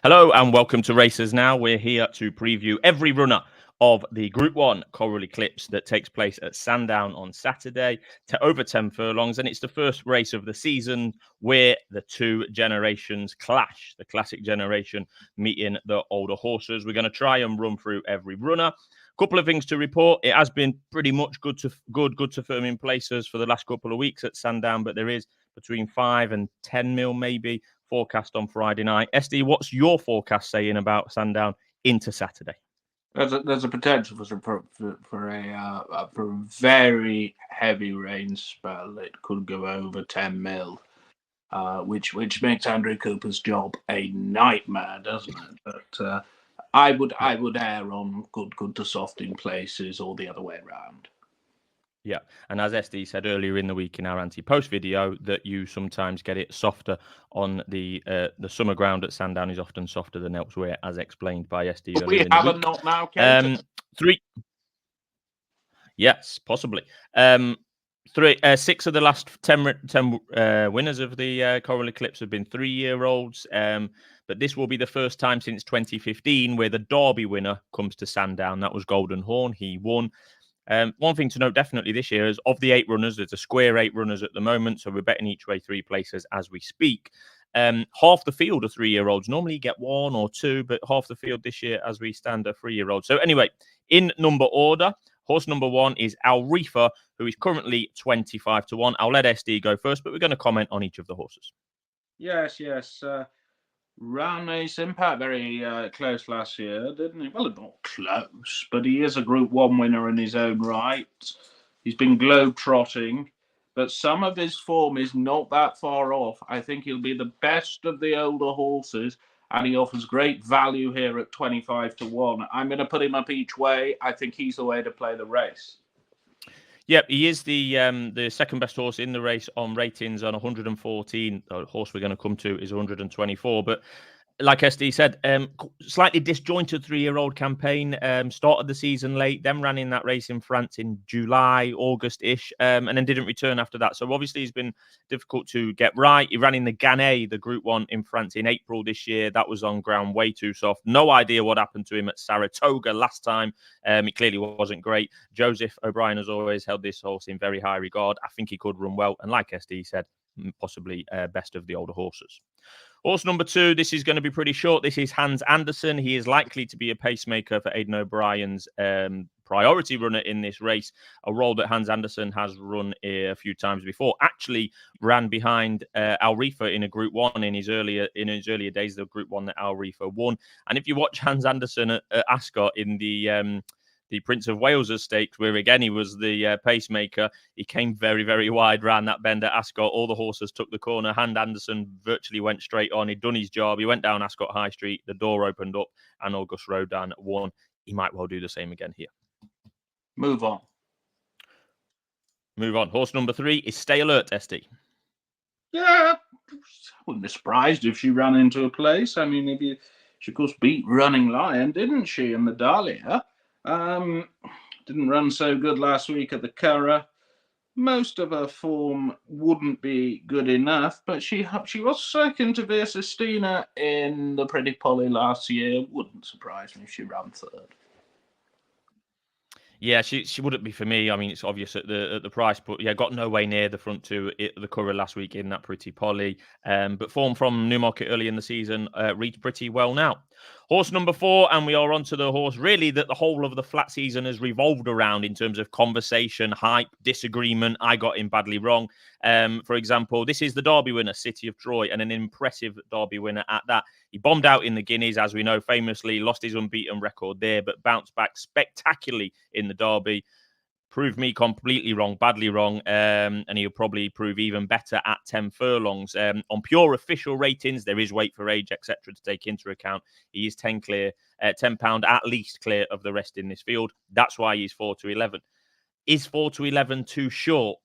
Hello and welcome to Racers Now. We're here to preview every runner of the Group 1 Coral Eclipse that takes place at Sandown on Saturday to over 10 furlongs. And it's the first race of the season where the two generations clash. The classic generation meeting the older horses. We're going to try and run through every runner. Couple of things to report. It has been pretty much good to firm in places for the last couple of weeks at Sandown, but there is between 5 and 10 mil maybe forecast on Friday night. SD, what's your forecast saying about Sandown into Saturday? There's a potential for a very heavy rain spell. It could go over 10 mil, which makes Andrew Cooper's job a nightmare, doesn't it? But I would err on good to soft in places or the other way around. Yeah, and as SD said earlier in the week in our anti-post video, that you sometimes get it softer on the summer ground at Sandown is often softer than elsewhere, as explained by SD earlier in the week. We have a not now counter. Yes, possibly. 6 of the last 10 winners of the Coral Eclipse have been 3-year-olds. But this will be the first time since 2015 where the Derby winner comes to Sandown. That was Golden Horn. He won. One thing to note definitely this year is of the 8 runners, there's a square 8 runners at the moment, so we're betting each way 3 places as we speak. Half the field are 3-year-olds. Normally you get 1 or 2, but half the field this year as we stand are 3-year-olds. So anyway, in number order, horse number 1 is Riffa, who is currently 25 to 1. I'll let SD go first, but we're going to comment on each of the horses. Yes. Ran Ace Impact very close last year, didn't he? Well, not close, but he is a Group 1 winner in his own right. He's been globe-trotting, but some of his form is not that far off. I think he'll be the best of the older horses, and he offers great value here at 25 to 1. I'm going to put him up each way. I think he's the way to play the race. Yep, he is the second best horse in the race on ratings on 114. The horse we're going to come to is 124. But like SD said, slightly disjointed 3-year-old campaign. Started the season late, then ran in that race in France in July, August-ish, and then didn't return after that. So obviously he's been difficult to get right. He ran in the Gannet, the Group 1 in France in April this year. That was on ground way too soft. No idea what happened to him at Saratoga last time. It clearly wasn't great. Joseph O'Brien has always held this horse in very high regard. I think he could run well. And like SD said, possibly best of the older horses. Horse number 2, this is going to be pretty short. This is Hans Andersen. He is likely to be a pacemaker for Aidan O'Brien's priority runner in this race, a role that Hans Andersen has run a few times before. Actually ran behind Riffa in a Group 1 in his earlier days, the Group 1 that Riffa won. And if you watch Hans Andersen at Ascot in the Prince of Wales Stakes, where again he was the pacemaker, he came very, very wide, ran that bend at Ascot. All the horses took the corner. Hans Andersen virtually went straight on. He'd done his job. He went down Ascot High Street. The door opened up, and Auguste Rodin won. He might well do the same again here. Move on. Horse number 3 is Stay Alert, SD. Yeah, I wouldn't be surprised if she ran into a place. I mean, she of course beat Running Lion, didn't she, in the Dahlia? Didn't run so good last week at the Curragh. Most of her form wouldn't be good enough, but she was second to Via Sistina in the Pretty Polly last year. Wouldn't surprise me if she ran third. Yeah, she wouldn't be for me. I mean, it's obvious at the price, but yeah, got no way near the front 2 at the Curragh last week in that Pretty Polly. But form from Newmarket early in the season reads pretty well now. Horse number 4, and we are onto the horse really that the whole of the flat season has revolved around in terms of conversation, hype, disagreement. I got him badly wrong. For example, this is the Derby winner, City of Troy, and an impressive Derby winner at that. He bombed out in the Guineas, as we know, famously, lost his unbeaten record there, but bounced back spectacularly in the Derby. Proved me completely wrong, badly wrong, and he'll probably prove even better at 10 furlongs. On pure official ratings, there is weight for age, etc. to take into account. He is £10 at least clear of the rest in this field. That's why he's 4 to 11. Is 4 to 11 too short?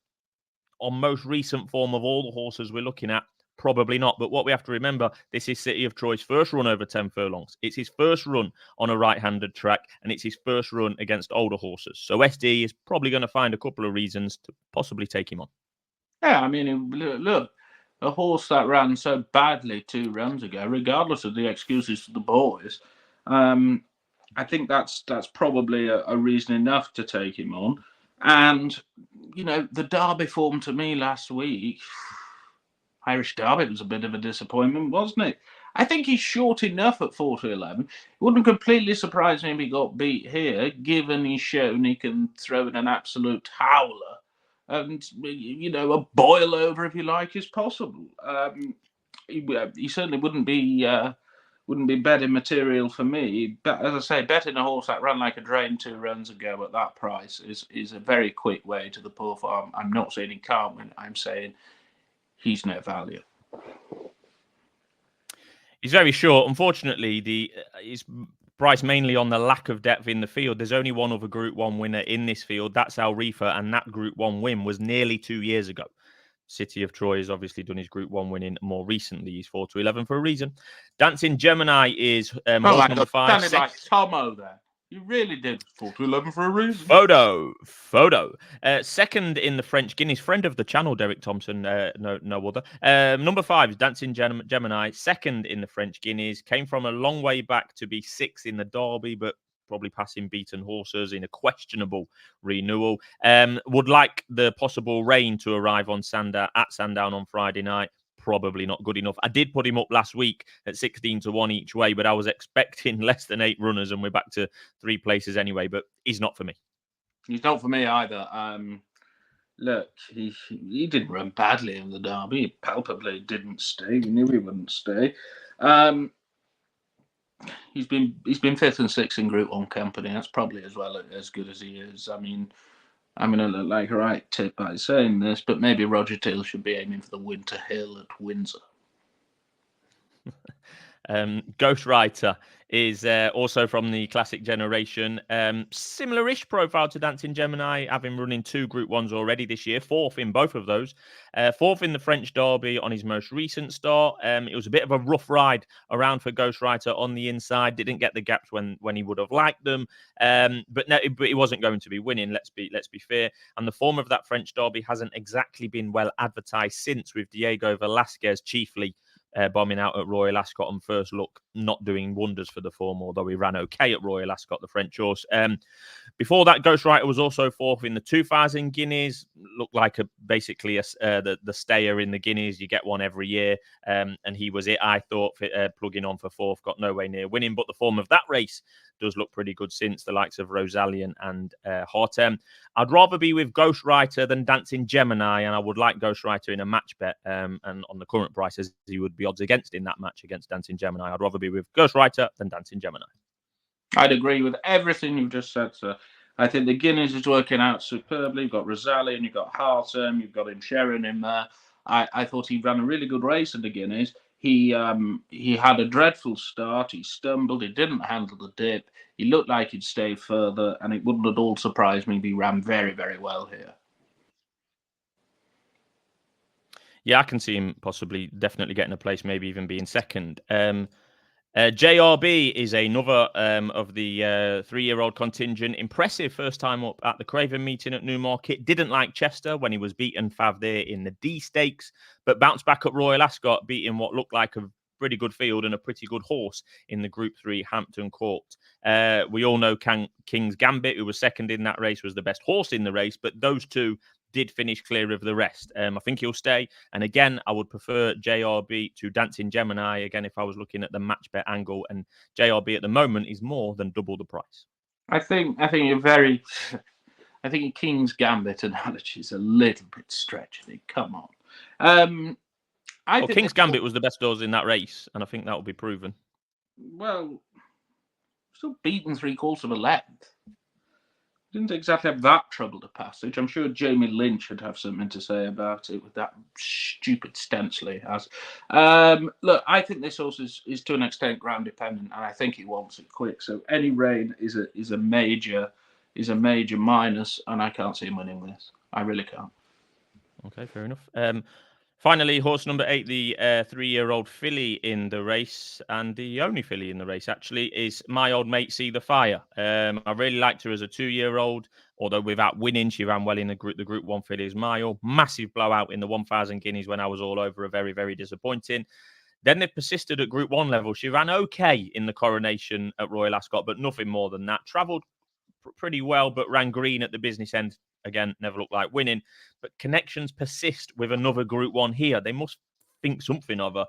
On most recent form of all the horses we're looking at, probably not. But what we have to remember, this is City of Troy's first run over 10 furlongs. It's his first run on a right-handed track, and it's his first run against older horses. So SD is probably going to find a couple of reasons to possibly take him on. Yeah, I mean, look, a horse that ran so badly 2 runs ago, regardless of the excuses for the boys. I think that's probably a reason enough to take him on. And the Derby form to me last week, Irish Derby was a bit of a disappointment, wasn't it? I think he's short enough at 4-11. It wouldn't completely surprise me if he got beat here, given he's shown he can throw in an absolute howler. And, a boil over, if you like, is possible. He certainly wouldn't be betting material for me. But as I say, betting a horse that ran like a drain 2 runs ago at that price is a very quick way to the poor farm. I'm not saying he can't win. I'm saying he's no value. He's very short. Unfortunately, he's priced mainly on the lack of depth in the field. There's only one other Group 1 winner in this field. That's Riffa, and that Group 1 win was nearly 2 years ago. City of Troy has obviously done his Group 1 winning more recently. He's 4-11 for a reason. Dancing Gemini is horse number 5. Sounded like Tomo there. You really did 4-11 for a reason. Photo. Second in the French Guineas, friend of the channel, Derek Thompson, no other. Number 5 is Dancing Gemini, second in the French Guineas. Came from a long way back to be 6th in the Derby, but probably passing beaten horses in a questionable renewal. Would like the possible rain to arrive on Sandown on Friday night. Probably not good enough. I did put him up last week at 16-1 each way, but I was expecting less than 8 runners, and we're back to 3 places anyway. But he's not for me. He's not for me either. Look, he didn't run badly in the Derby. He palpably didn't stay. We knew he wouldn't stay. He's been 5th and 6th in Group 1 company. That's probably as good as he is. I mean, I'm going to look like a right tip by saying this, but maybe Roger Till should be aiming for the Winter Hill at Windsor. Ghostwriter is also from the classic generation. Similar-ish profile to Dancing Gemini, having run in 2 Group 1s already this year, 4th in both of those. 4th in the French Derby on his most recent start. It was a bit of a rough ride around for Ghostwriter on the inside. Didn't get the gaps when he would have liked them. But he wasn't going to be winning, let's be fair. And the form of that French Derby hasn't exactly been well advertised since, with Diego Velasquez chiefly bombing out at Royal Ascot on first look, not doing wonders for the form, although he ran okay at Royal Ascot, the French horse. Before that, Ghostwriter was also 4th in the 2000 Guineas. Looked like basically the stayer in the Guineas. You get one every year, and he was it, I thought, plugging on for 4th. Got nowhere near winning, but the form of that race does look pretty good since, the likes of Rosalien and Hartem. I'd rather be with Ghostwriter than Dancing Gemini, and I would like Ghostwriter in a match bet. And on the current prices, he would be odds against in that match against Dancing Gemini. I'd rather be with Ghostwriter than Dancing Gemini. I'd agree with everything you've just said, sir. I think the Guineas is working out superbly. You've got Rosalien, you've got Hartem, you've got Sharon in there. I thought he ran a really good race in the Guineas. He had a dreadful start. He stumbled. He didn't handle the dip. He looked like he'd stay further, and it wouldn't at all surprise me if he ran very, very well here. Yeah, I can see him possibly, definitely getting a place, maybe even being second. JRB is another of the 3-year-old contingent. Impressive first time up at the Craven meeting at Newmarket. Didn't like Chester when he was beaten Fav there in the D Stakes, but bounced back at Royal Ascot, beating what looked like a pretty good field and a pretty good horse in the Group 3 Hampton Court. We all know King's Gambit, who was second in that race, was the best horse in the race, but those two did finish clear of the rest. I think he'll stay. And again, I would prefer JRB to Dancing Gemini, again, if I was looking at the match bet angle. And JRB at the moment is more than double the price. I think you're very... I think King's Gambit analogy is a little bit stretching. Come on. King's Gambit was the best horse in that race, and I think that will be proven. Well, still beaten 3/4 of a length. Didn't exactly have that troubled a passage. I'm sure Jamie Lynch would have something to say about it with that stupid stencil he has. Look, I think this horse is to an extent ground dependent, and I think he wants it quick. So any rain is a major minus, and I can't see him winning this. I really can't. Okay, fair enough. Finally, horse number 8, the 3-year-old filly in the race, and the only filly in the race, actually, is My Old Mate See the Fire. I really liked her as a 2-year-old, although without winning, she ran well in the Group 1 Fillies Mile. Massive blowout in the 1,000 guineas when I was all over her, very, very disappointing. Then they persisted at Group 1 level. She ran okay in the Coronation at Royal Ascot, but nothing more than that. Travelled pretty well, but ran green at the business end. Again, never looked like winning. But connections persist with another Group 1 here. They must think something of her.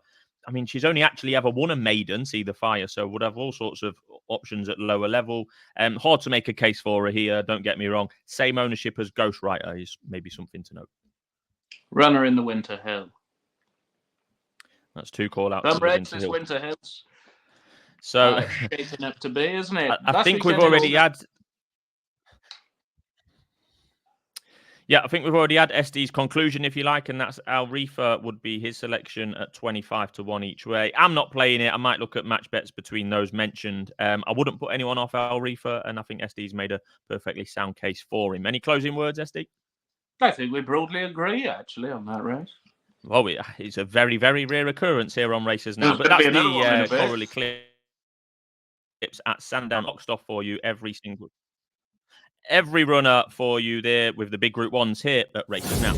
I mean, she's only actually ever won a maiden, See the Fire, so would have all sorts of options at lower level. Hard to make a case for her here, don't get me wrong. Same ownership as Ghostwriter is maybe something to note. Runner in the Winter Hill. That's 2 call-outs. Some races, Winter Hills. So shaping up to be, isn't it? I think we've already had... Yeah, I think we've already had SD's conclusion, if you like, and that's Riffa would be his selection at 25 to 1 each way. I'm not playing it. I might look at match bets between those mentioned. I wouldn't put anyone off Riffa, and I think SD's made a perfectly sound case for him. Any closing words, SD? I think we broadly agree, actually, on that race. Well, it's a very, very rare occurrence here on races now, but that's the Coral Eclipse at Sandown, boxed off for you every runner for you there with the big Group 1s here at Races Now.